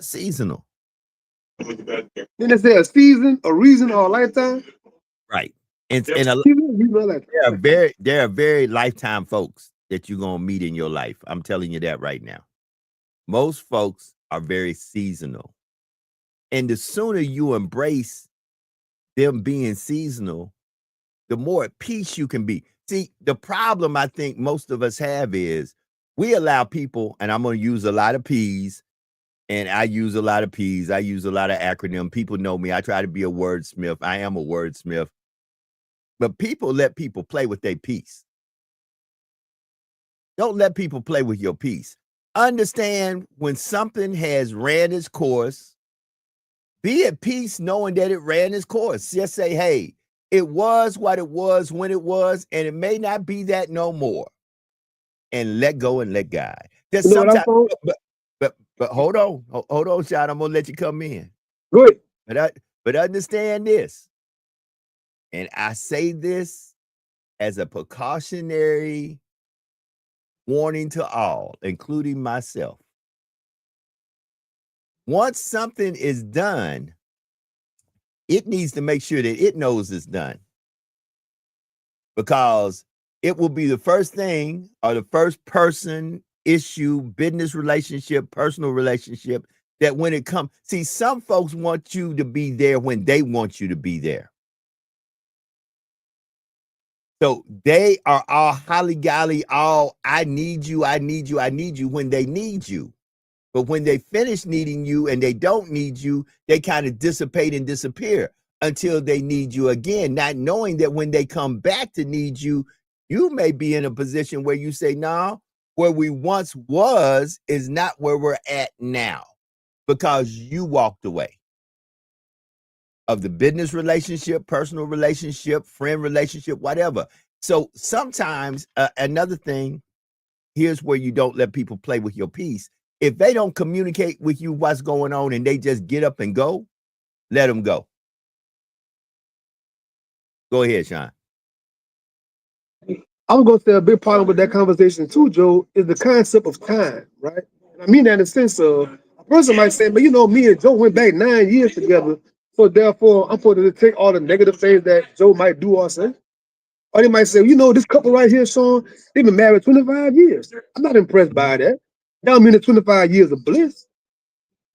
Seasonal. Then they say a season, a reason, or a lifetime. Right. And Season, reason, or lifetime. there are very lifetime folks that you're gonna meet in your life. I'm telling you that right now. Most folks are very seasonal. And the sooner you embrace them being seasonal, the more at peace you can be. See, the problem I think most of us have is we allow people, and I'm going to use a lot of P's, and I use a lot of P's. I use a lot of acronym. People know me. I try to be a wordsmith. I am a wordsmith. But people let people play with their peace. Don't let people play with your peace. Understand when something has ran its course, be at peace knowing that it ran its course. Just say, hey, it was what it was when it was, and it may not be that no more. And let go and let God. There's You know what I sometimes, found? but hold on, Sean. I'm gonna let you come in. Good. But understand this, and I say this as a precautionary warning to all, including myself. Once something is done, it needs to make sure that it knows it's done, because it will be the first thing or the first person, issue, business relationship, personal relationship that when it comes, see, some folks want you to be there when they want you to be there. So they are all holly golly, all I need you, I need you, I need you when they need you. But when they finish needing you and they don't need you, they kind of dissipate and disappear until they need you again, not knowing that when they come back to need you, you may be in a position where you say, no, where we once was is not where we're at now because you walked away of the business relationship, personal relationship, friend relationship, whatever. So sometimes another thing, here's where you don't let people play with your peace. If they don't communicate with you what's going on and they just get up and go, let them go. Go ahead, Sean. I'm going to say a big problem with that conversation too, Joe, is the concept of time, right? And I mean that in the sense of a person might say, but you know, me and Joe went back 9 years together, so therefore I'm supposed to take all the negative things that Joe might do or say. Or they might say, you know, this couple right here, Sean, they've been married 25 years. I'm not impressed by that. That don't mean the 25 years of bliss.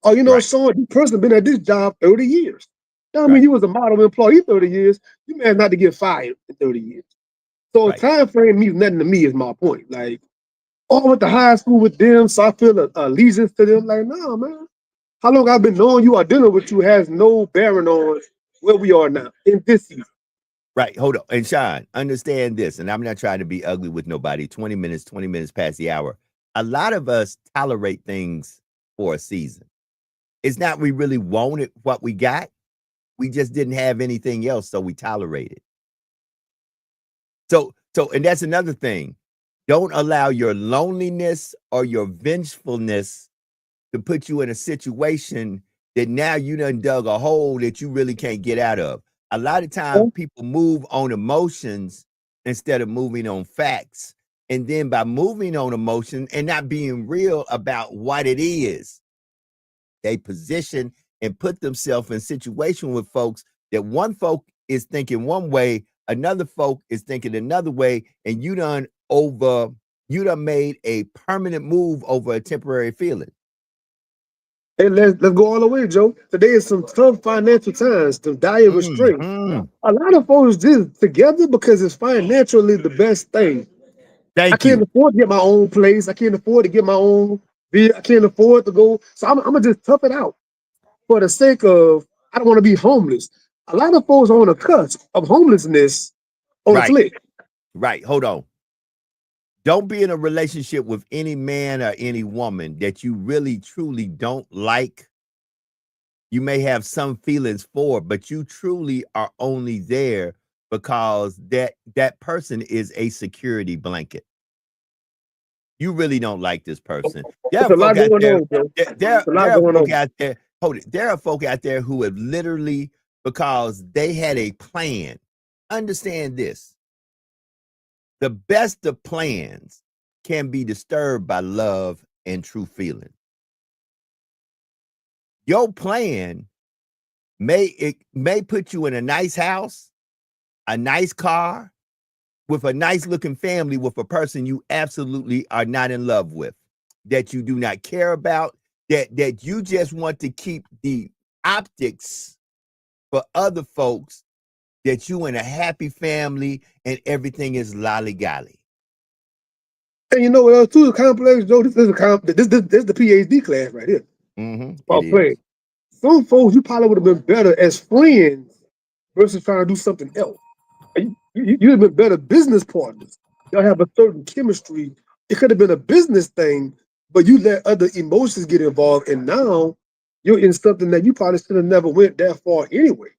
Or, you know, Right, Sean, this person been at this job 30 years. That don't mean right, you was a model employee 30 years. You man not to get fired in 30 years. So right. time frame means nothing to me is my point. Like, oh, I went to high school with them, so I feel allegiance to them. Like, no, man. How long I've been knowing you or dealing with you has no bearing on where we are now in this season. Right. Hold on. And Sean, understand this. And I'm not trying to be ugly with nobody. 20 minutes past the hour. A lot of us tolerate things for a season. It's not we really wanted what we got. We just didn't have anything else, so we tolerated. And that's another thing. Don't allow your loneliness or your vengefulness to put you in a situation that now you done dug a hole that you really can't get out of. A lot of times people move on emotions instead of moving on facts. And then by moving on emotion and not being real about what it is, they position and put themselves in situation with folks that one folk is thinking one way, another folk is thinking another way, and you done made a permanent move over a temporary feeling. Hey, let's go all the way, Joe. Today is some tough financial times, some dire restraints. Mhm. A lot of folks just together because it's financially the best thing. I Thank can't you. afford to get my own place. I can't afford to get my own vehicle. I can't afford to go. So I'm gonna just tough it out for the sake of I don't want to be homeless. A lot of folks are on the cusp of homelessness on a Right, flick. right. Hold on. Don't be in a relationship with any man or any woman that you really truly don't like. You may have some feelings for, but you truly are only there because that person is a security blanket. You really don't like this person. There It's are a lot folk out going there. on, Joe. There It's a there lot are going folk on. out there. Hold it. There are folk out there who have literally because they had a plan. Understand this: the best of plans can be disturbed by love and true feeling. your plan may put you in a nice house, a nice car, with a nice looking family, with a person you absolutely are not in love with, that you do not care about, that you just want to keep the optics for other folks, that you in a happy family and everything is lollygally. And you know what else too is complex, Joe? This is the PhD class right here. It is. Some folks you probably would have been better as friends versus trying to do something else. You'd have been better business partners. Y'all have a certain chemistry. It could have been a business thing, but you let other emotions get involved, and now you're in something that you probably should have never went that far anyway.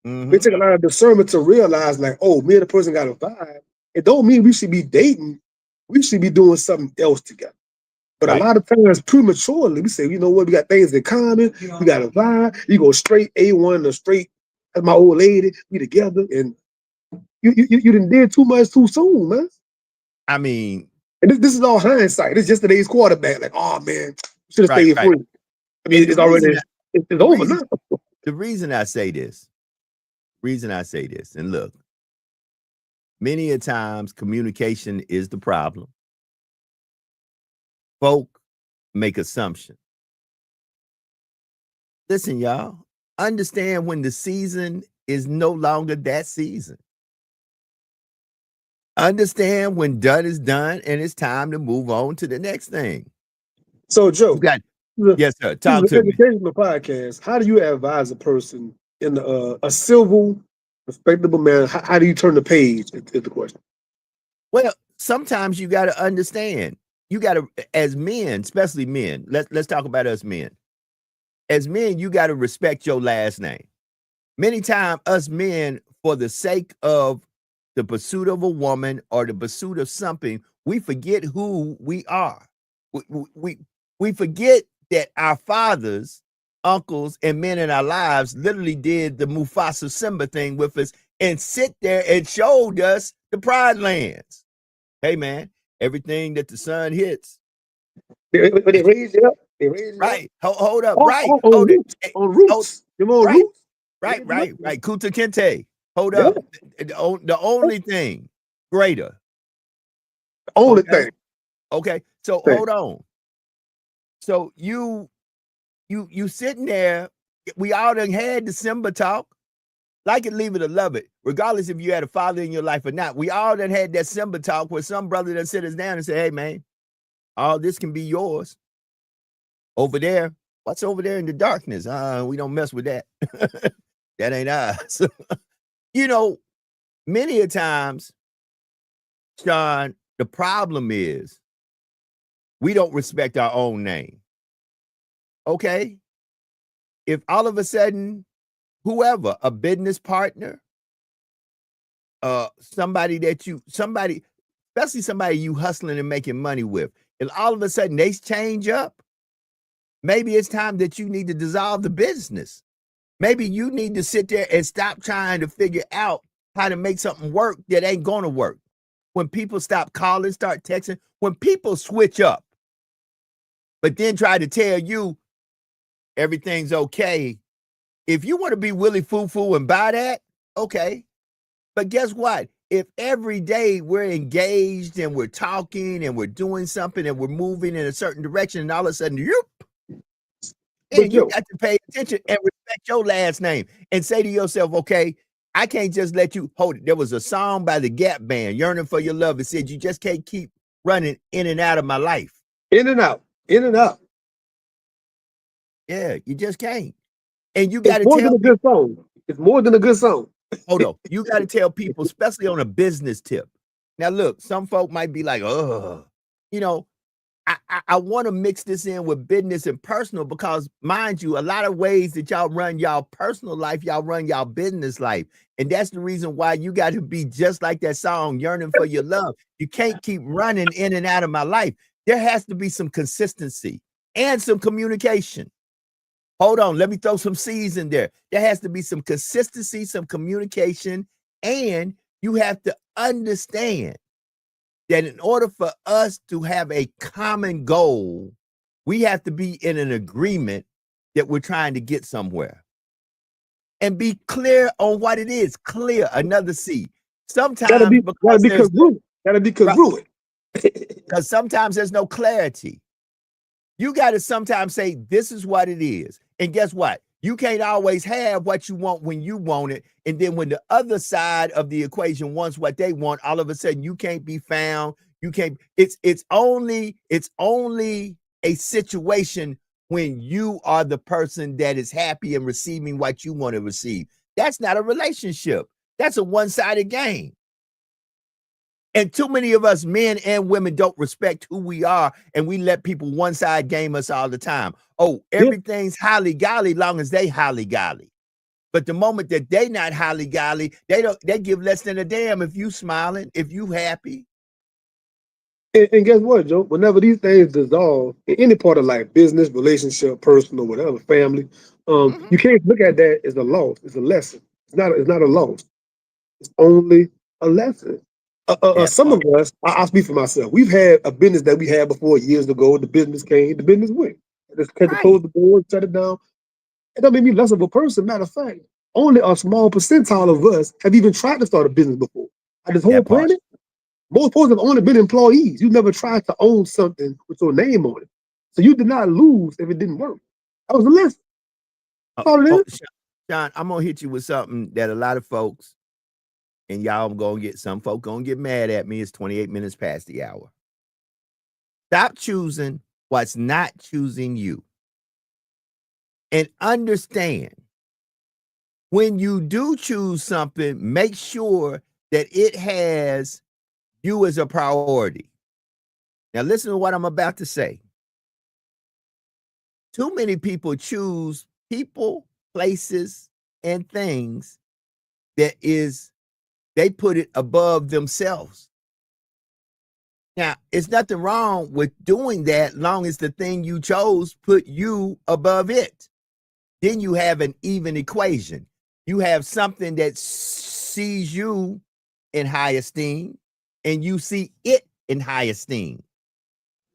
It take a lot of discernment to realize, like, oh, me and the person got a vibe. It don't mean we should be dating. We should be doing something else together. But a lot of times, prematurely, we say, you know what, we got things in common. We got a vibe. You go straight A1 or straight, as my old lady, we together. And you done did too much too soon, man. I mean, and this is all hindsight. It's just today's quarterback. Like, oh, man, should have stayed free. I mean, it's already, it's over now. The reason I say this, and look, many a times communication is the problem. Folk make assumptions. Listen, y'all, understand when the season is no longer that season. Understand when done is done and it's time to move on to the next thing. So, Joe, yes, sir. Talk to me. Educational podcast. How do you advise a person in a civil, respectable manner? How do you turn the page? Is the question. Well, sometimes you got to understand. You got to, as men, especially men. Let's talk about us men. As men, you got to respect your last name. Many times, us men, for the sake of the pursuit of a woman or the pursuit of something, we forget who we are. We forget that our fathers, uncles, and men in our lives literally did the Mufasa Simba thing with us and sit there and showed us the Pride Lands. Hey, man, everything that the sun hits. They raise you up. They raise you right. Up. Hold up. On roots. On roots. Roots. Right. Kuta Kinte. Hold up. The only thing greater. Only thing. Okay. So hold on. So you sitting there. We all done had the Simba talk. Like it, leave it, or love it. Regardless if you had a father in your life or not. We all done had that Simba talk where some brother done sit us down and say, hey, man, all this can be yours. Over there. What's over there in the darkness? We don't mess with that. That ain't us. You know, many a times, Sean, the problem is we don't respect our own name. Okay? If all of a sudden, whoever, a business partner, somebody, especially somebody you hustling and making money with, and all of a sudden they change up, maybe it's time that you need to dissolve the business. Maybe you need to sit there and stop trying to figure out how to make something work that ain't going to work. When people stop calling, start texting, when people switch up, but then try to tell you everything's okay. If you want to be Willie Foo and buy that, okay. But guess what? If every day we're engaged and we're talking and we're doing something and we're moving in a certain direction, and all of a sudden, and you got to pay attention and respect your last name and say to yourself, okay, I can't just let you hold it. There was a song by the Gap Band, Yearning for Your Love. It said, you just can't keep running in and out of my life. In and out. Yeah, you just can't. And you got to tell a good song. It's more than a good song. Hold on. You got to tell people, especially on a business tip. Now, look, some folk might be like, oh, you know, I want to mix this in with business and personal because, mind you, a lot of ways that y'all run y'all personal life, y'all run y'all business life. And that's the reason why you got to be just like that song, Yearning for Your Love. You can't keep running in and out of my life. There has to be some consistency and some communication. Hold on, let me throw some C's in there. There has to be some consistency, some communication, and you have to understand that in order for us to have a common goal, we have to be in an agreement that we're trying to get somewhere. And be clear on what it is. Clear, another C. Sometimes gotta because be there's congruent. Gotta be congruent. because sometimes there's no clarity. You got to sometimes say, this is what it is. And guess what? You can't always have what you want when you want it. And then when the other side of the equation wants what they want, all of a sudden you can't be found. You can't, it's only a situation when you are the person that is happy and receiving what you want to receive. That's not a relationship. That's a one-sided game. And too many of us, men and women, don't respect who we are, and we let people one side game us all the time. Oh, everything's holly golly long as they holly golly. But the moment that they not holly golly, they give less than a damn if you smiling, if you happy. And guess what, Joe? Whenever these things dissolve in any part of life, business, relationship, personal, whatever, family, you can't look at that as a loss. It's a lesson. It's not a loss. It's only a lesson. Some of us, I'll speak for myself. We've had a business that we had before years ago. The business came, the business went. Just had to close the door, shut it down. It don't make me less of a person. Matter of fact, only a small percentile of us have even tried to start a business before. On this whole planet, most folks have only been employees. You never tried to own something with your name on it. So you did not lose if it didn't work. That was a lesson. That's all it is. Sean, I'm gonna hit you with something that a lot of folks, and y'all gonna get, some folk gonna get mad at me. It's 28 minutes past the hour. Stop choosing what's not choosing you. And understand, when you do choose something, make sure that it has you as a priority. Now, listen to what I'm about to say. Too many people choose people, places, and things that is, they put it above themselves. Now, it's nothing wrong with doing that long as the thing you chose put you above it. Then you have an even equation. You have something that sees you in high esteem and you see it in high esteem.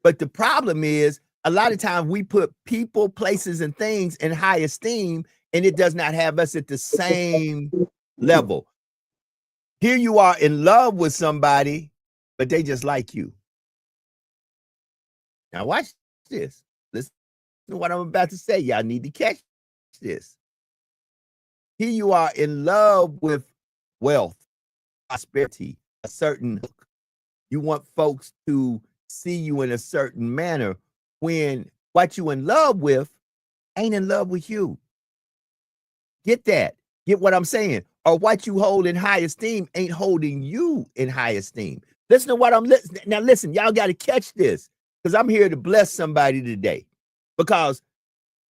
But the problem is, a lot of times we put people, places, and things in high esteem, and it does not have us at the same level. Here you are in love with somebody, but they just like you. Now watch this. Listen to what I'm about to say. Y'all need to catch this. Here you are in love with wealth, prosperity, a certain hook. You want folks to see you in a certain manner when what you in love with ain't in love with you. Get that? Get what I'm saying? Or what you hold in high esteem ain't holding you in high esteem. Listen to what I'm listening. Now listen, y'all got to catch this, because I'm here to bless somebody today. Because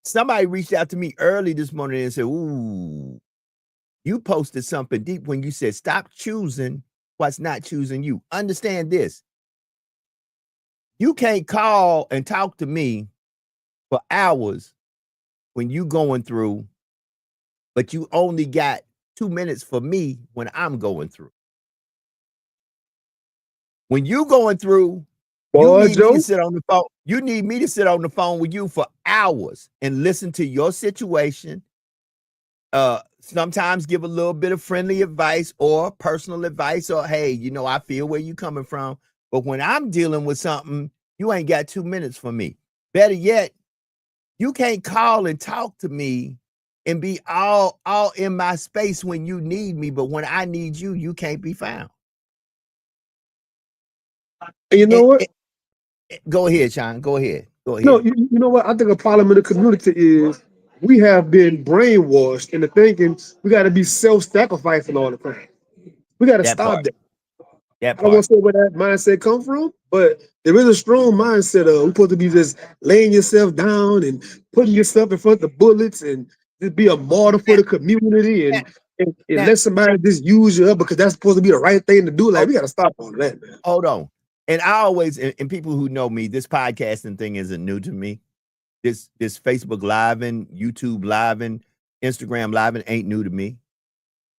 somebody reached out to me early this morning and said, ooh, you posted something deep when you said, stop choosing what's not choosing you. Understand this. You can't call and talk to me for hours when you going through, but you only got 2 minutes for me when I'm going through. When you going through, you need me to sit on the phone. You need me to sit on the phone with you for hours and listen to your situation. Sometimes give a little bit of friendly advice or personal advice, or hey, you know, I feel where you coming from. But when I'm dealing with something, you ain't got 2 minutes for me. Better yet, you can't call and talk to me and be all in my space when you need me, but when I need you, you can't be found. And you know what? Go ahead, Sean. Go ahead. Go ahead. No, you know what? I think a problem in the community is we have been brainwashed into thinking we got to be self-sacrificing all the time. We got to stop that. I don't want to say where that mindset come from, but there is a strong mindset of we're supposed to be just laying yourself down and putting yourself in front of the bullets and just be a martyr for the community and let somebody just use you up because that's supposed to be the right thing to do. Like, we got to stop all that, man. Hold on. And I always, and people who know me, this podcasting thing isn't new to me. This Facebook Live and YouTube Live and Instagram Live and ain't new to me.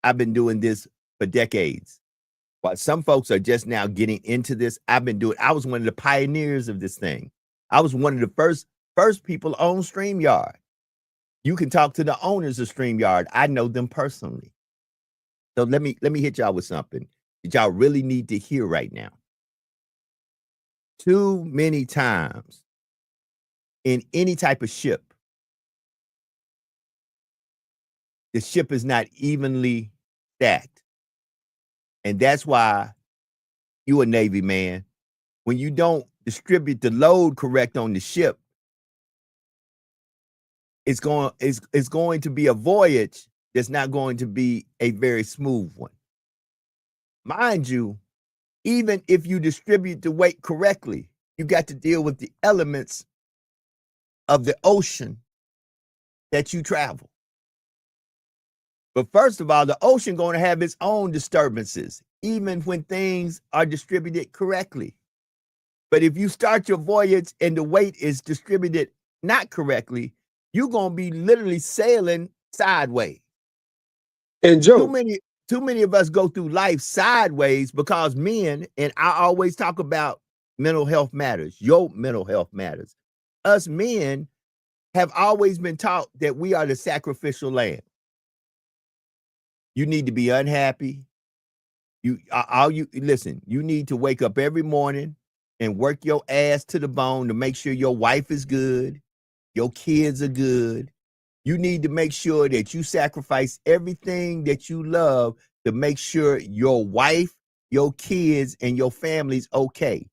I've been doing this for decades. But some folks are just now getting into this. I was one of the pioneers of this thing. I was one of the first people on StreamYard. You can talk to the owners of StreamYard. I know them personally. So let me hit y'all with something that y'all really need to hear right now. Too many times in any type of ship, the ship is not evenly stacked. And that's why you a Navy man. When you don't distribute the load correct on the ship, it's going to be a voyage that's not going to be a very smooth one. Mind you, even if you distribute the weight correctly, you got to deal with the elements of the ocean that you travel. But first of all, the ocean going to have its own disturbances, even when things are distributed correctly. But if you start your voyage and the weight is distributed not correctly, you're going to be literally sailing sideways. And Joe, Too many of us go through life sideways because men, and I always talk about mental health matters. Your mental health matters. Us men have always been taught that we are the sacrificial lamb. You need to be unhappy. You listen, you need to wake up every morning and work your ass to the bone to make sure your wife is good, your kids are good. You need to make sure that you sacrifice everything that you love to make sure your wife, your kids, and your family's okay.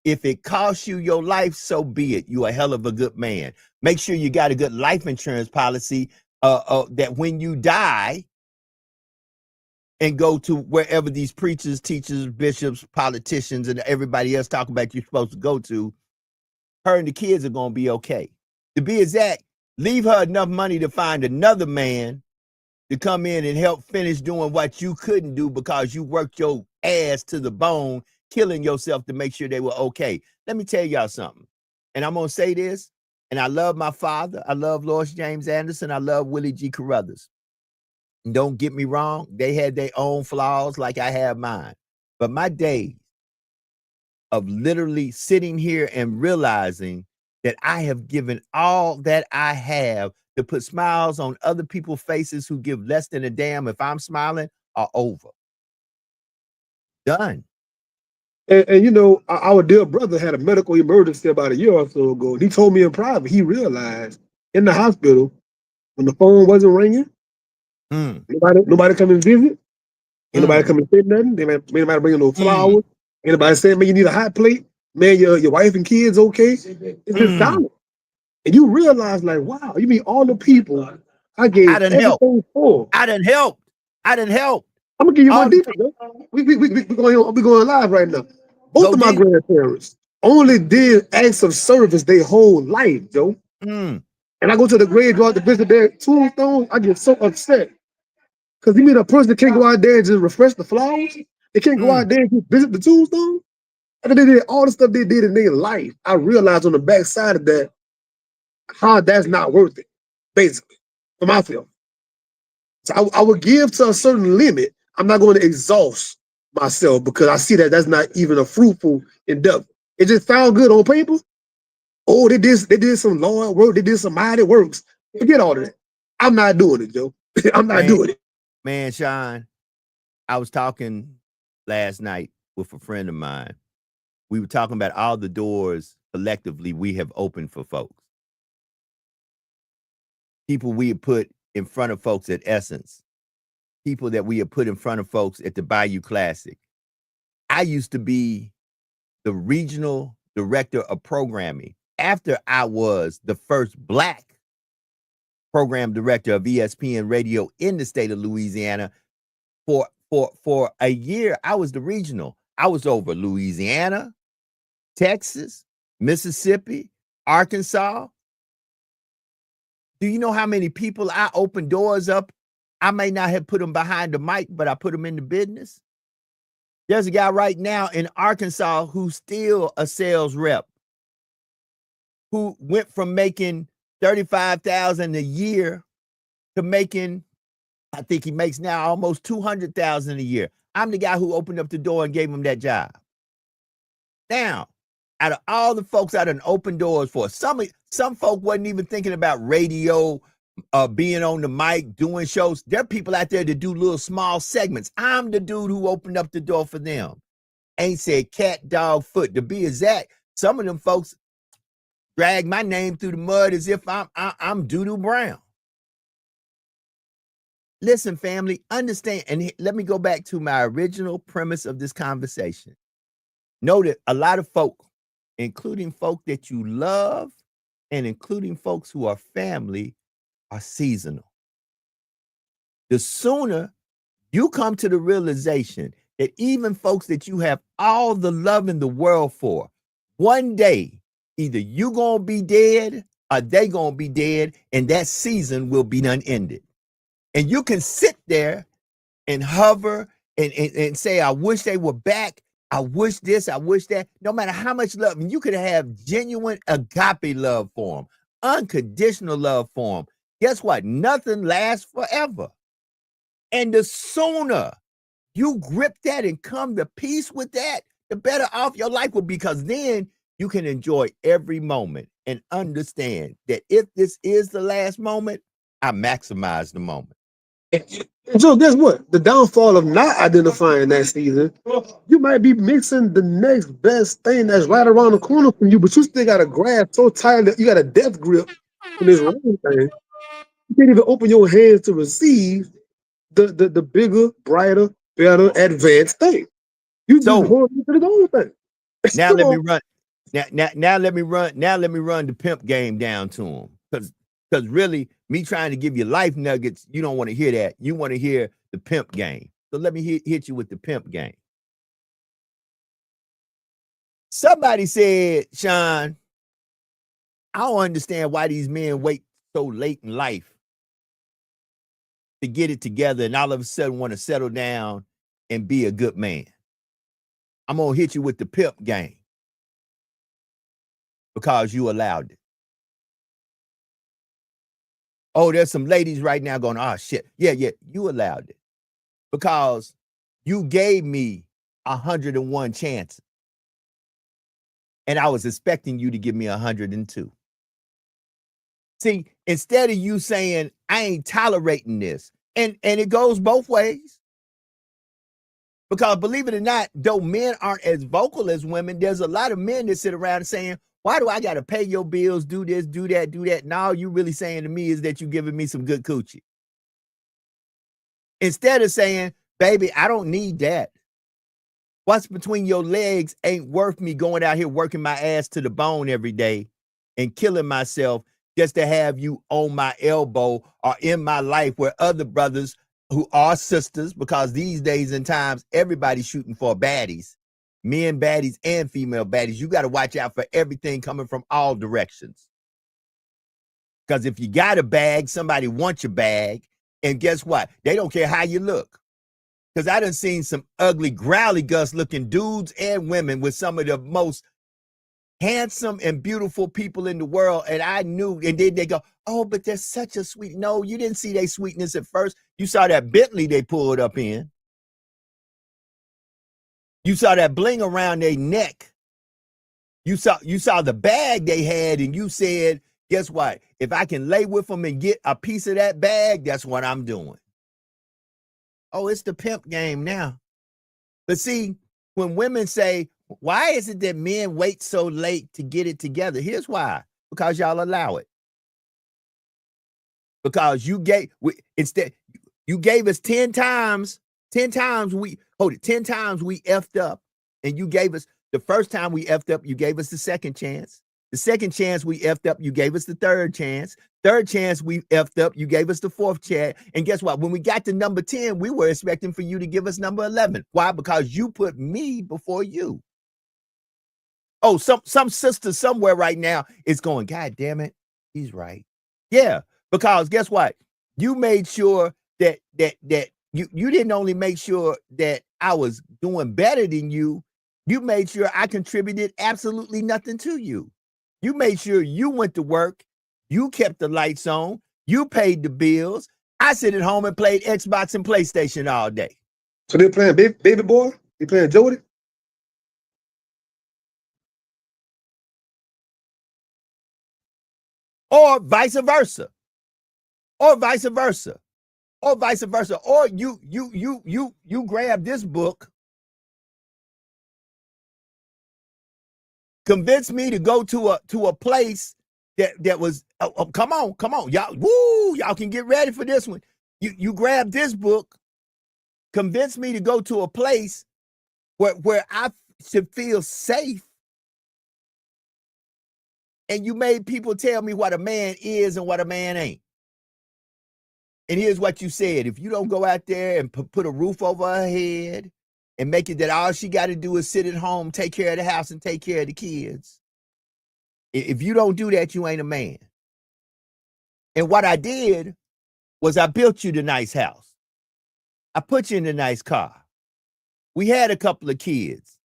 If it costs you your life, so be it. You a hell of a good man. Make sure you got a good life insurance policy that when you die and go to wherever these preachers, teachers, bishops, politicians, and everybody else talk about you're supposed to go to, her and the kids are going to be okay. To be exact, leave her enough money to find another man to come in and help finish doing what you couldn't do because you worked your ass to the bone, killing yourself to make sure they were okay. Let me tell y'all something. And I'm going to say this, and I love my father. I love Lois James Anderson. I love Willie G. Carruthers. And don't get me wrong, they had their own flaws like I have mine. But my days of literally sitting here and realizing that I have given all that I have to put smiles on other people's faces who give less than a damn if I'm smiling are over. Done. and you know, our dear brother had a medical emergency about a year or so ago. And he told me in private, he realized in the hospital when the phone wasn't ringing, nobody come and visit, ain't nobody come and say nothing. They might bring no flowers. Anybody saying, man, you need a hot plate? Man, your wife and kids okay? It's just silent. And you realize, like, wow, you mean all the people I gave everything for. I done helped. I'm gonna give you one deeper, though. We going live right now. Both of my grandparents only did acts of service their whole life, Joe. And I go to the graveyard to visit their tombstones, I get so upset. Because you mean a person that can't go out there and just refresh the flowers? They can't go out there and just visit the tombstone? After they did all the stuff they did in their life, I realized on the backside of that, how that's not worth it, basically, for myself. So I would give to a certain limit. I'm not going to exhaust myself because I see that that's not even a fruitful endeavor. It just sounds good on paper. Oh, they did some Lord work, they did some mighty works. Forget all of that. I'm not doing it, Joe. I'm not doing it. Man, Sean, I was talking last night with a friend of mine. We were talking about all the doors collectively we have opened for folks. People we have put in front of folks at Essence. People that we have put in front of folks at the Bayou Classic. I used to be the regional director of programming after I was the first Black program director of ESPN radio in the state of Louisiana. For a year, I was the regional. I was over Louisiana, Texas, Mississippi, Arkansas. Do you know how many people I opened doors up? I may not have put them behind the mic, but I put them in the business. There's a guy right now in Arkansas who's still a sales rep who went from making $35,000 a year to making, I think he makes now almost $200,000 a year. I'm the guy who opened up the door and gave him that job. Now, out of all the folks I done opened doors for, some folk wasn't even thinking about radio, being on the mic, doing shows. There are people out there that do little small segments. I'm the dude who opened up the door for them. Ain't said cat, dog, foot. To be exact, some of them folks drag my name through the mud as if I'm Doo-Doo Brown. Listen, family, understand, and let me go back to my original premise of this conversation. Know that a lot of folk, including folk that you love and including folks who are family, are seasonal. The sooner you come to the realization that even folks that you have all the love in the world for, one day, either you gonna be dead or they gonna be dead, and that season will be unended. And you can sit there and hover and say, I wish they were back. I wish this, I wish that. No matter how much love, and you could have genuine agape love for them, unconditional love for them. Guess what? Nothing lasts forever. And the sooner you grip that and come to peace with that, the better off your life will be, because then you can enjoy every moment and understand that if this is the last moment, I maximize the moment. And so guess what? The downfall of not identifying that season, you might be mixing the next best thing that's right around the corner from you, but you still got a grasp so tight that you got a death grip in this wrong thing. You can't even open your hands to receive the bigger, brighter, better, advanced thing. You just So hold into the old thing. now Come let me on. run. Now let me run the pimp game down to him. Because really, me trying to give you life nuggets, you don't want to hear that. You want to hear the pimp game. So let me hit you with the pimp game. Somebody said, Sean, I don't understand why these men wait so late in life to get it together and all of a sudden want to settle down and be a good man. I'm going to hit you with the pimp game because you allowed it. Oh, there's some ladies right now going, oh, shit. Yeah, you allowed it because you gave me 101 chances. And I was expecting you to give me 102. See, instead of you saying, I ain't tolerating this, and it goes both ways. Because believe it or not, though men aren't as vocal as women, there's a lot of men that sit around saying, why do I got to pay your bills, do this, do that, do that? And all you really saying to me is that you giving me some good coochie. Instead of saying, baby, I don't need that. What's between your legs ain't worth me going out here working my ass to the bone every day and killing myself just to have you on my elbow or in my life where other brothers who are sisters, because these days and times, everybody's shooting for baddies, men baddies and female baddies. You got to watch out for everything coming from all directions. Because if you got a bag, somebody wants your bag. And guess what? They don't care how you look. Because I done seen some ugly, growly Gus looking dudes and women with some of the most handsome and beautiful people in the world. And I knew, and then they go, oh, but they're such a sweet. No, you didn't see their sweetness at first. You saw that Bentley they pulled up in. You saw that bling around their neck. You saw the bag they had, and you said, guess what? If I can lay with them and get a piece of that bag, that's what I'm doing. Oh, it's the pimp game now. But see, when women say, why is it that men wait so late to get it together? Here's why. Because y'all allow it. Because you gave us 10 times. 10 times we effed up. And you gave us the first time we effed up, you gave us the second chance. The second chance we effed up, you gave us the third chance. Third chance we effed up, you gave us the fourth chance. And guess what? When we got to number 10, we were expecting for you to give us number 11. Why? Because you put me before you. Oh, some sister somewhere right now is going, God damn it, he's right. Yeah, because guess what? You made sure that you didn't only make sure that I was doing better than you made sure I contributed absolutely nothing to you. You made sure you went to work, you kept the lights on, you paid the bills. I sit at home and played Xbox and PlayStation all day. So they're playing baby boy? They playing Jody? Or vice versa. or vice versa. Or vice versa. Or you grab this book, convince me to go to a place that was come on, y'all, woo, y'all can get ready for this one. You grab this book, convince me to go to a place where I should feel safe, and you made people tell me what a man is and what a man ain't. And here's what you said: if you don't go out there and put a roof over her head and make it that all she got to do is sit at home, take care of the house, and take care of the kids, if you don't do that, you ain't a man. And what I did was I built you the nice house. I put you in the nice car. We had a couple of kids.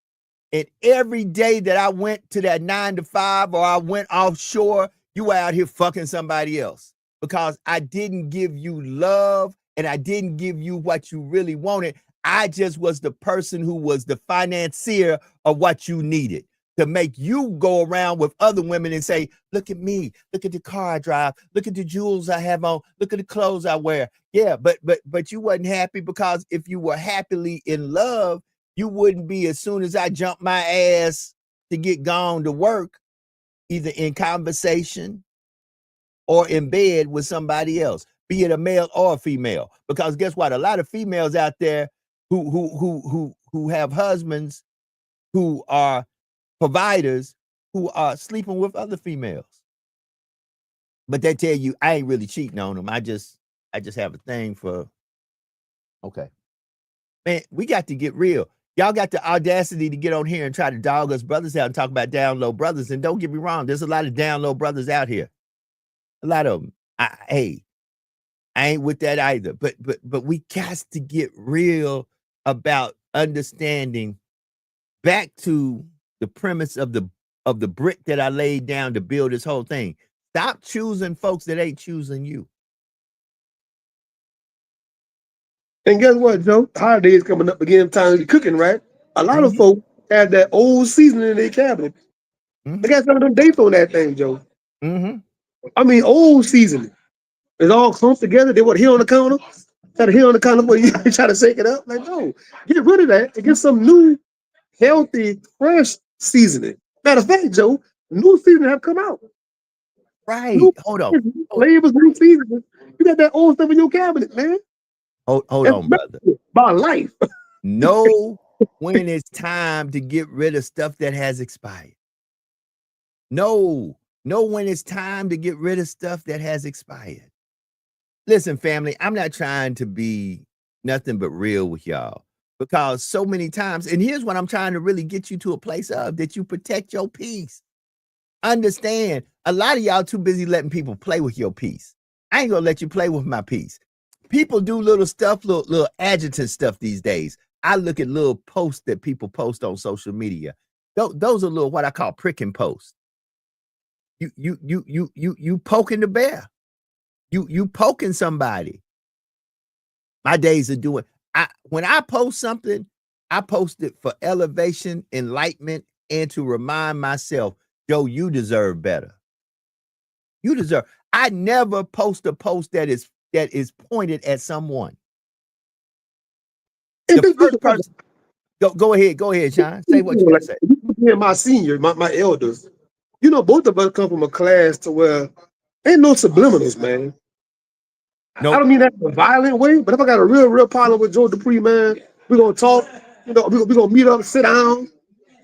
And every day that I went to that 9 to 5 or I went offshore, you were out here fucking somebody else, because I didn't give you love and I didn't give you what you really wanted. I just was the person who was the financier of what you needed to make you go around with other women and say, look at me, look at the car I drive, look at the jewels I have on, look at the clothes I wear. Yeah, but you wasn't happy, because if you were happily in love, you wouldn't be, as soon as I jump my ass to get gone to work, either in conversation or in bed with somebody else, be it a male or a female. Because guess what? A lot of females out there who have husbands who are providers, who are sleeping with other females. But they tell you, I ain't really cheating on them. I just have a thing for, okay. Man, we got to get real. Y'all got the audacity to get on here and try to dog us brothers out and talk about down low brothers. And don't get me wrong, there's a lot of down low brothers out here. A lot of them. Hey, I ain't with that either. But we got to get real about understanding, back to the premise of the brick that I laid down to build this whole thing. Stop choosing folks that ain't choosing you. And guess what, Joe? Holidays coming up again, time to be cooking, right? A lot of folks have that old seasoning in their cabinet. They got some of them dates on that thing, Joe. I mean, old seasoning. It's all clumped together. They want here on the counter. Try to here on the counter where you try to shake it up. Like, no, get rid of that and get some new, healthy, fresh seasoning. Matter of fact, Joe, new seasoning have come out. Right. New Hold on. flavors, new seasoning. You got that old stuff in your cabinet, man. Hold on, brother. By life. Know when it's time to get rid of stuff that has expired. Know when it's time to get rid of stuff that has expired. Listen, family, I'm not trying to be nothing but real with y'all, because so many times, and here's what I'm trying to really get you to a place of, that you protect your peace. Understand, a lot of y'all too busy letting people play with your peace. I ain't gonna let you play with my peace. People do little stuff, little adjutant stuff these days. I look at little posts that people post on social media. Those are little, what I call pricking posts. You poking the bear. You poking somebody. My days of doing, when I post something, I post it for elevation, enlightenment, and to remind myself, Joe, you deserve better. You deserve. I never post a post that is pointed at someone. The first person. Go ahead, Sean. Say what you gotta say. My senior, my elders. You know, both of us come from a class to where ain't no subliminals, man. Nope. I don't mean that in a violent way, but if I got a real problem with Joe Dupree, man, we're gonna talk. You know, we're gonna meet up, sit down,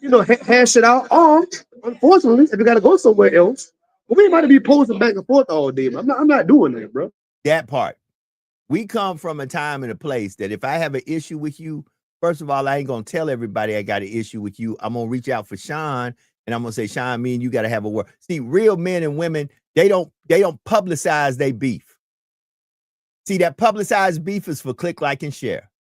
you know, hash it out. Or unfortunately, if you gotta go somewhere else, we ain't about to be posting back and forth all day. I'm not doing that, bro. That part. We come from a time and a place that if I have an issue with you, first of all, I ain't gonna tell everybody I got an issue with you. I'm gonna reach out for Sean and I'm gonna say, Sean, me and you gotta have a word. See, real men and women, they don't publicize their beef. See, that publicized beef is for click, like, and share.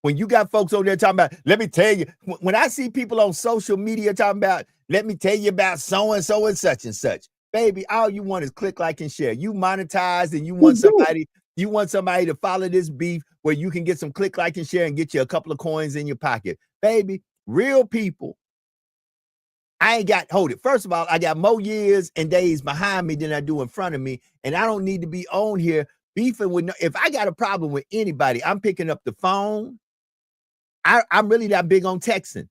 When you got folks over there talking about, let me tell you, when I see people on social media talking about, let me tell you about so-and-so and such and such, baby, all you want is click, like, and share. You monetized and you want somebody to follow this beef where you can get some click, like, and share and get you a couple of coins in your pocket. Baby, real people, I ain't got, hold it. First of all, I got more years and days behind me than I do in front of me. And I don't need to be on here beefing with. If I got a problem with anybody, I'm picking up the phone. I'm really not big on texting.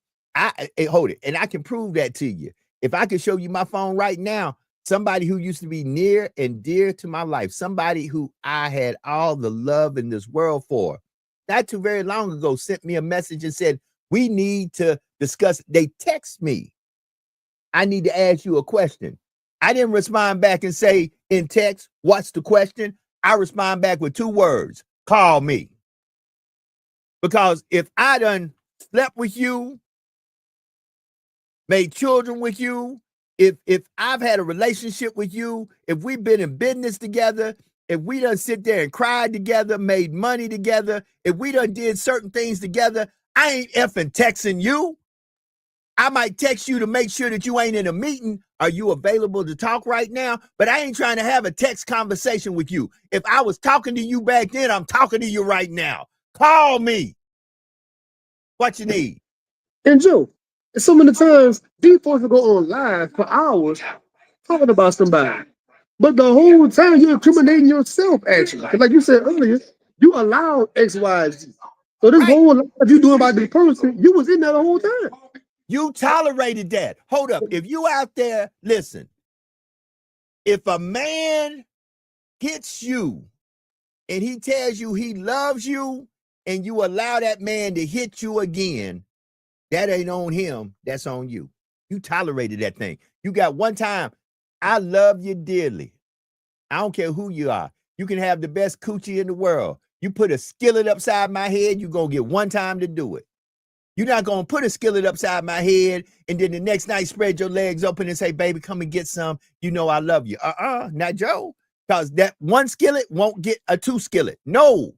Hold it, and I can prove that to you. If I could show you my phone right now, somebody who used to be near and dear to my life, somebody who I had all the love in this world for, not too very long ago, sent me a message and said, we need to discuss. They text me, I need to ask you a question. I didn't respond back and say in text, what's the question? I respond back with 2 words, call me. Because if I done slept with you, made children with you, if I've had a relationship with you, if we've been in business together, if we done sit there and cried together, made money together, if we done did certain things together, I ain't effing texting you. I might text you to make sure that you ain't in a meeting. Are you available to talk right now? But I ain't trying to have a text conversation with you. If I was talking to you back then, I'm talking to you right now. Call me. What you need? And Joe, so many times these folks will go on live for hours talking about somebody. But the whole time you're incriminating yourself, actually. 'Cause like you said earlier, you allowed X, Y, Z. So this Right. whole life you doing about this person, you was in there the whole time. You tolerated that. Hold up. If you out there, listen, if a man hits you and he tells you he loves you and you allow that man to hit you again, that ain't on him. That's on you. You tolerated that thing. You got one time. I love you dearly. I don't care who you are. You can have the best coochie in the world. You put a skillet upside my head, you're going to get one time to do it. You're not going to put a skillet upside my head and then the next night spread your legs open and say, baby, come and get some. You know I love you. Not Joe. Because that one skillet won't get a 2 skillet. No,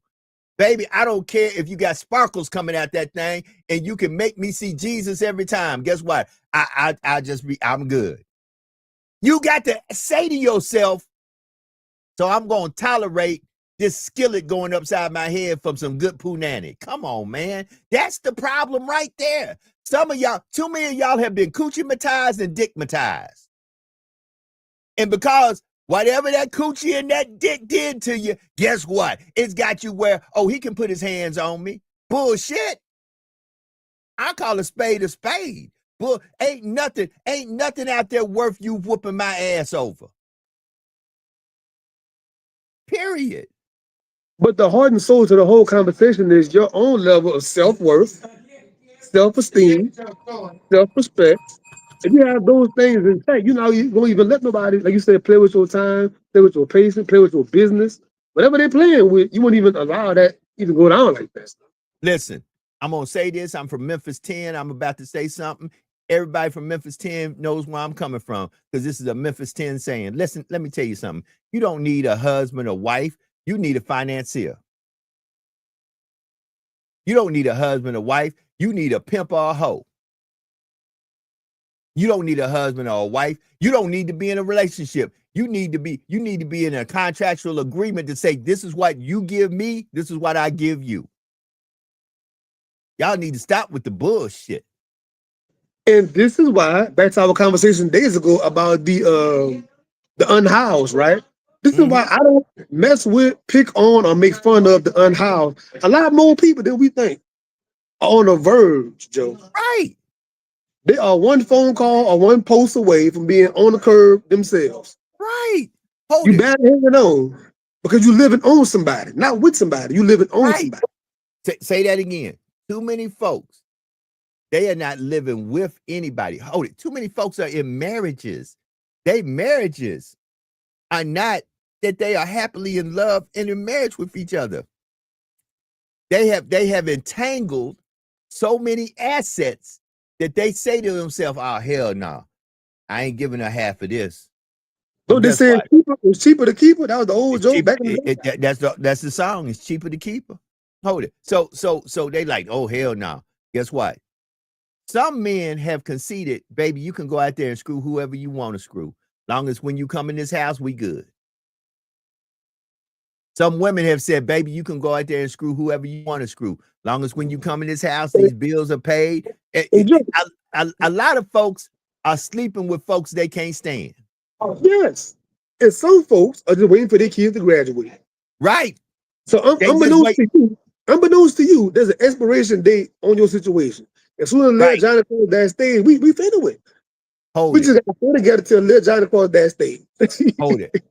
baby, I don't care if you got sparkles coming out that thing and you can make me see Jesus every time. Guess what? I'm good. You got to say to yourself, so I'm going to tolerate this skillet going upside my head from some good punani. Come on, man. That's the problem right there. Some of y'all, too many of y'all have been coochie-matized and dick-matized. And because whatever that coochie and that dick did to you, guess what? It's got you where, oh, he can put his hands on me. Bullshit. I call a spade a spade. Bull, ain't nothing out there worth you whooping my ass over. Period. But the heart and soul to the whole conversation is your own level of self-worth, self-esteem, self-respect. If you have those things in fact, you know, you don't even let nobody, like you said, play with your time, play with your patience, play with your business. Whatever they're playing with, you wouldn't even allow that even go down like that. Listen, I'm going to say this. I'm from Memphis 10. I'm about to say something. Everybody from Memphis 10 knows where I'm coming from because this is a Memphis 10 saying. Listen, let me tell you something. You don't need a husband or wife. You need a financier. You don't need a husband or wife. You need a pimp or a hoe. You don't need a husband or a wife. You don't need to be in a relationship. You need to be in a contractual agreement to say, this is what you give me. This is what I give you. Y'all need to stop with the bullshit. And this is why, back to our conversation days ago about the unhoused, right? This is why I don't mess with, pick on, or make fun of the unhoused. A lot more people than we think are on the verge, Joe. Right. They are one phone call or one post away from being on the curb themselves. Right. Hold You it. better hang it on because you living on somebody, not with somebody. You living on somebody. Say that again. Too many folks, they are not living with anybody. Hold it. Too many folks are in marriages. They marriages are not that they are happily in love and in marriage with each other. They have entangled so many assets that they say to themselves, oh, hell no. I ain't giving her half of this. Well, Don't they guess say what? it's cheaper to keep it? That was the old It's joke cheaper. back in the day. That's the song. It's cheaper to keep her. Hold it. So they like, oh, hell no. Guess what? Some men have conceded, baby, you can go out there and screw whoever you want to screw. Long as when you come in this house, we good. Some women have said, baby, you can go out there and screw whoever you want to screw. Long as when you come in this house, these bills are paid. And Joe, A lot of folks are sleeping with folks they can't stand. yes. And some folks are just waiting for their kids to graduate. Right. So They just wait. unbeknownst to you, there's an expiration date on your situation. As soon as Lil Right. Johnny crossed that stage, we finna win. Hold We it. just got to stay together till Lil Johnny crossed that stage. Hold it.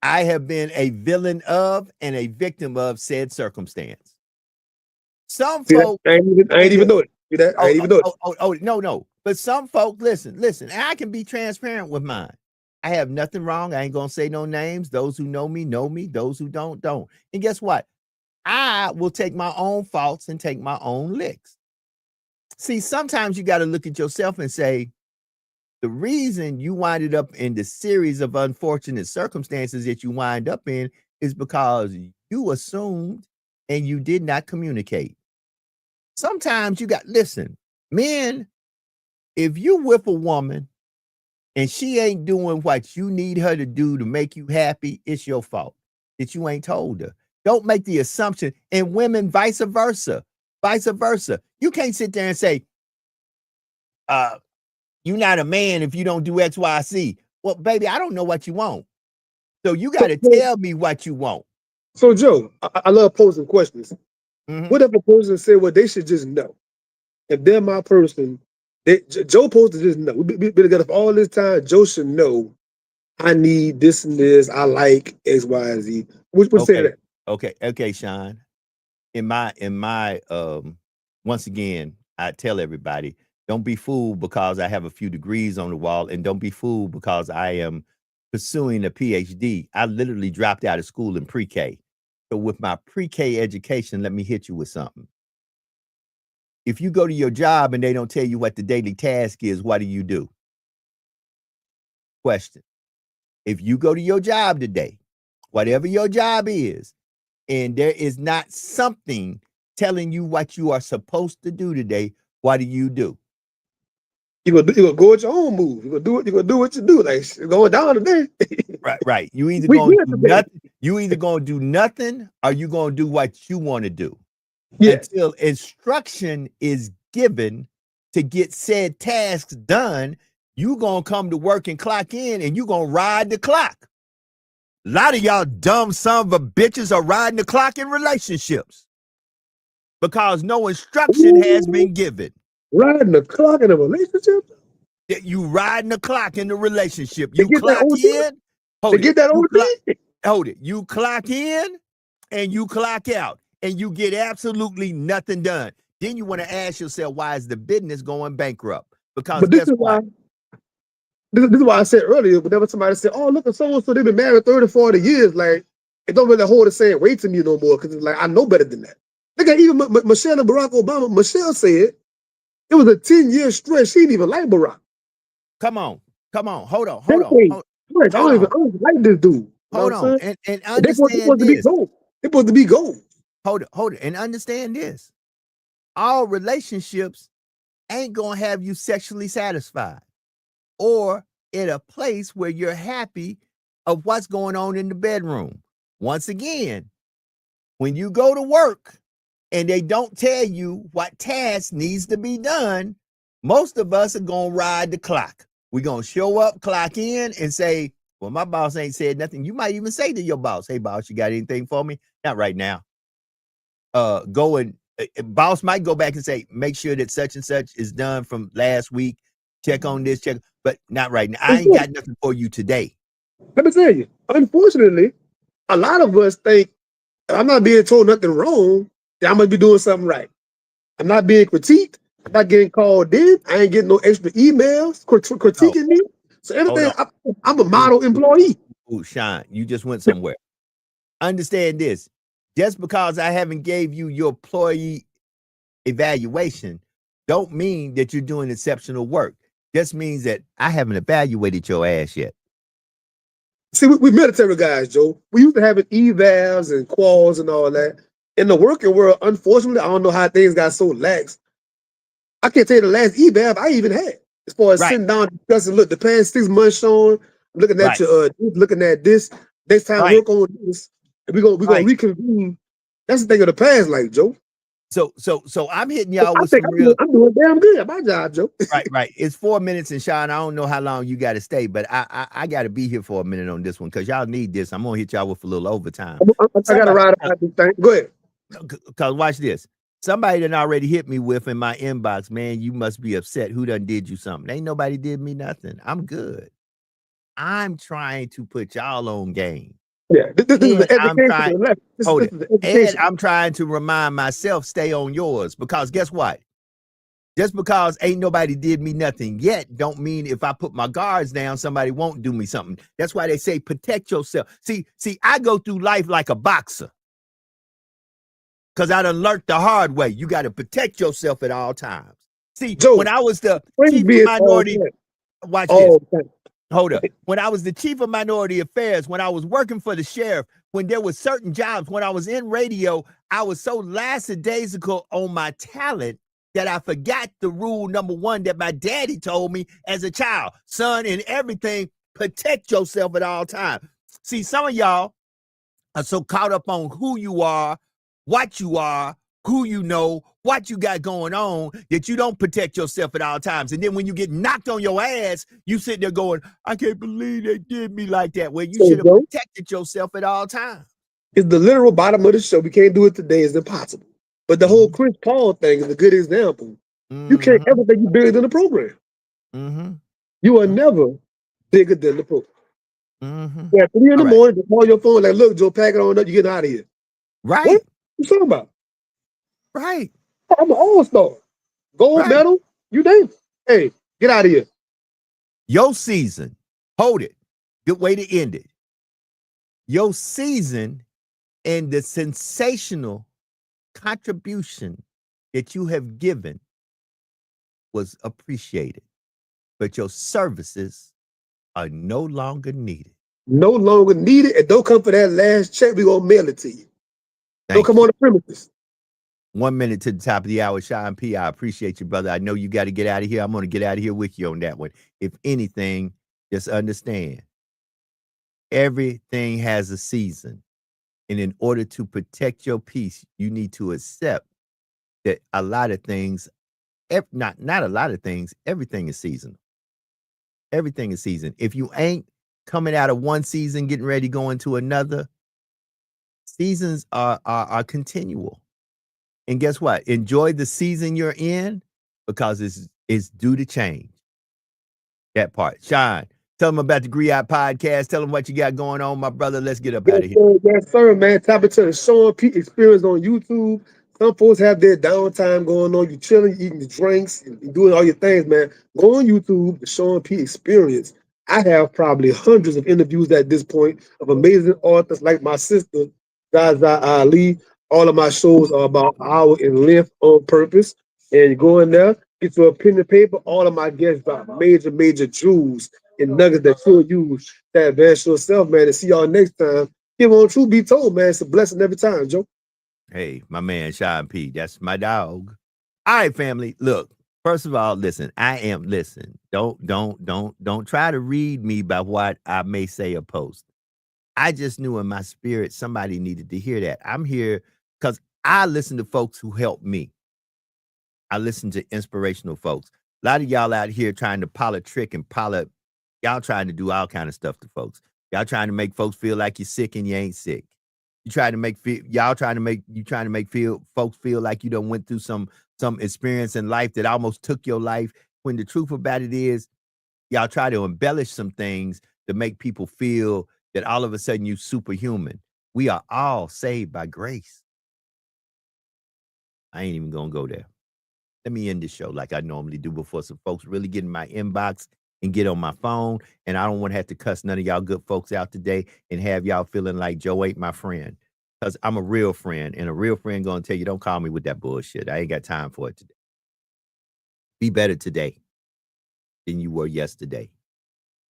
I have been a villain of and a victim of said circumstance. Some See that? folk I ain't in even the know it. See that? I oh, ain't even know it. no. But some folk, listen, and I can be transparent with mine. I have nothing wrong. I ain't gonna say no names. Those who know me know me. Those who don't, don't. And guess what? I will take my own faults and take my own licks. See, sometimes you got to look at yourself and say, the reason you winded up in the series of unfortunate circumstances that you wind up in is because you assumed and you did not communicate. Sometimes you got, listen, men, if you with a woman and she ain't doing what you need her to do to make you happy, it's your fault that you ain't told her. Don't make the assumption, and women, vice versa. Vice versa. You can't sit there and say, you're not a man if you don't do X, Y, Z. Well, baby, I don't know what you want. So you got to tell me what you want. So Joe, I love posing questions. Mhm. What if a person said, well, they should just know? If they're my person, Joe supposed to just know. We been together for all this time. Joe should know I need this and this. I like X, Y, and Z. What you say to Okay. that? Okay, Sean. In my once again, I tell everybody, don't be fooled because I have a few degrees on the wall, and don't be fooled because I am pursuing a PhD. I literally dropped out of school in pre-K. So with my pre-K education, let me hit you with something. If you go to your job and they don't tell you what the daily task is, what do? Question. If you go to your job today, whatever your job is, and there is not something telling you what you are supposed to do today, what do? You gonna go with your own move. You gonna do what you do. Like it's going down today. Right. You either We gonna here do today. nothing, or you gonna do what you want to do Yes. until instruction is given to get said tasks done. You gonna come to work and clock in, and you gonna ride the clock. A lot of y'all dumb son of a bitches are riding the clock in relationships because no instruction has Ooh, been given. riding the clock in a relationship. That you riding the clock in the relationship. They You get that clock OT. in, They hold it. get that You clock, OT. hold it. You clock in and you clock out, and you get absolutely nothing done. Then you want to ask yourself, why is the business going bankrupt? Because But this guess is what? why. This is why I said earlier. Whenever somebody said, "Oh, look at so and so, they've been married 30, 40 years," like it don't really hold the same weight to me no more because it's like I know better than that. Look at even Michelle and Barack Obama. Michelle said it was a 10-year stretch. She didn't even like Barack. Come on, hold on, That way, like, hold on, I don't even like this dude. You know what I'm hold on, saying? and They understand supposed to be this. gold. They supposed to be gold. Hold it, and understand this. All relationships ain't gonna have you sexually satisfied or in a place where you're happy of what's going on in the bedroom. Once again, when you go to work and they don't tell you what task needs to be done, most of us are going to ride the clock. We're going to show up, clock in, and say, well, my boss ain't said nothing. You might even say to your boss, hey, boss, you got anything for me? Not right now. Go and boss might go back and say, make sure that such and such is done from last week. Check on this, but not right now. I ain't got nothing for you today. Let me tell you, unfortunately, a lot of us think I'm not being told nothing wrong, that I must be doing something right. I'm not being critiqued. I'm not getting called in. I ain't getting no extra emails No, critiquing me. So hold everything, on. I'm a Ooh, model employee. Shine, you just went somewhere. Understand this. Just because I haven't gave you your employee evaluation don't mean that you're doing exceptional work. Just means that I haven't evaluated your ass yet. See, we military guys, Joe. We used to have evals and quals and all that. In the working world, unfortunately, I don't know how things got so lax. I can't tell you the last eval I even had. As far as Right, sitting down discussing, look, the past 6 months showing, looking at right, your looking at this, next time right, work on this, and we're gonna right. reconvene. That's the thing of the past, like Joe. So I'm hitting y'all I with think some real I'm doing damn good at my job, Joe. right. It's 4 minutes, and Sean, I don't know how long you got to stay, but I got to be here for a minute on this one because y'all need this. I'm gonna hit y'all with a little overtime. I got to Somebody, ride about this thing. Go ahead. because watch this. Somebody that already hit me with in my inbox, man, you must be upset. Who done did you something? Ain't nobody did me nothing. I'm good. I'm trying to put y'all on game. Yeah, this is And the I'm education trying, to the left. hold This it. is the And education. I'm trying to remind myself, stay on yours. Because guess what? Just because ain't nobody did me nothing yet, don't mean if I put my guards down, somebody won't do me something. That's why they say protect yourself. See, I go through life like a boxer. Because I done learned the hard way. You got to protect yourself at all times. See, when Joe, I was the friends chief be of it all minority, time. watch this. All time. Hold up. When I was the chief of minority affairs, when I was working for the sheriff, when there were certain jobs, when I was in radio, I was so lackadaisical on my talent that I forgot the rule number one that my daddy told me as a child. Son, in everything, protect yourself at all times. See, some of y'all are so caught up on who you are, who you know, what you got going on, that you don't protect yourself at all times. And then when you get knocked on your ass, you sit there going, I can't believe they did me like that. Well, you So, should have Joe, protected yourself at all times. it's the literal bottom of the show. We can't do it today. It's impossible. But the whole Mm-hmm. Chris Paul thing is a good example. You can't Mm-hmm. ever think you're bigger than the program. Mm-hmm. You are never bigger than the program. Mm-hmm. Yeah, 3 in All the right. morning, you call your phone like, look, Joe, pack it on up. You getting out of here. What? Right. You talking about? Right. I'm an all-star. Gold Right. medal. You damn. Hey, get out of here. Your season, hold it. Good way to end it. Your season and the sensational contribution that you have given was appreciated, but your services are no longer needed. No longer needed, and don't come for that last check. We gonna mail it to you. Don't Thank come on you. the premises. 1 minute to the top of the hour, Sean P. I appreciate you, brother. I know you got to get out of here. I'm going to get out of here with you on that one. If anything, just understand everything has a season. And in order to protect your peace, you need to accept that a lot of things, not a lot of things, everything is seasonal. Everything is season. If you ain't coming out of one season, getting ready to go into another, seasons are continual. And guess what? Enjoy the season you're in because it's due to change. That part. Sean, tell them about the Griot podcast. Tell them what you got going on, my brother. Let's get up out of here. Yes, sir, man. Tap into the Sean P experience on YouTube. Some folks have their downtime going on. You chilling, you eating your drinks, you doing all your things, man. Go on YouTube, the Sean P experience. I have probably hundreds of interviews at this point of amazing authors like my sister, Zaza Ali. All of my shows are about an hour in length on purpose. And you go in there, get your pen and paper. All of my guests are major jewels and nuggets that you'll use to advance yourself, man. And see y'all next time. Give on truth be told, man. It's a blessing every time, Joe. Hey, my man, Sean P. That's my dog. All right, family. Look, first of all, listen, listen. Don't try to read me by what I may say or post. I just knew in my spirit somebody needed to hear that. I'm here because I listen to folks who help me. I listen to inspirational folks. A lot of y'all out here trying to politic and y'all trying to do all kind of stuff to folks. Y'all trying to make folks feel like you're sick and you ain't sick. You trying to make y'all trying to make feel folks feel like you done went through some experience in life that almost took your life. When the truth about it is, y'all try to embellish some things to make people feel that all of a sudden you superhuman. We are all saved by grace. I ain't even gonna go there. Let me end the show like I normally do before some folks really get in my inbox and get on my phone. And I don't want to have to cuss none of y'all good folks out today and have y'all feeling like Joe ain't my friend. Because I'm a real friend, and a real friend gonna tell you, don't call me with that bullshit. I ain't got time for it today. Be better today than you were yesterday.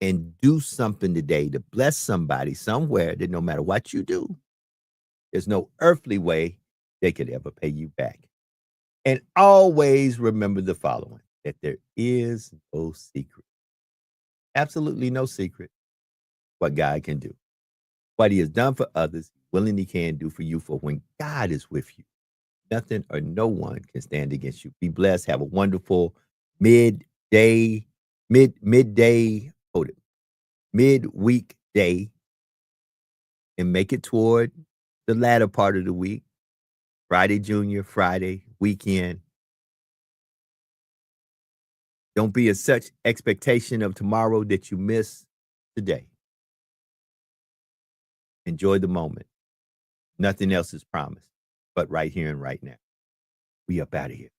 And do something today to bless somebody somewhere that no matter what you do, there's no earthly way they could ever pay you back. And always remember the following, that there is no secret, absolutely no secret, what God can do. What he has done for others, willingly can do for you. For when God is with you, Nothing or no one can stand against you. Be blessed. Have a wonderful midday, midweek day, and make it toward the latter part of the week. Friday, Junior, Friday, weekend. Don't be at such expectation of tomorrow that you miss today. Enjoy the moment. Nothing else is promised, but right here and right now. We up out of here.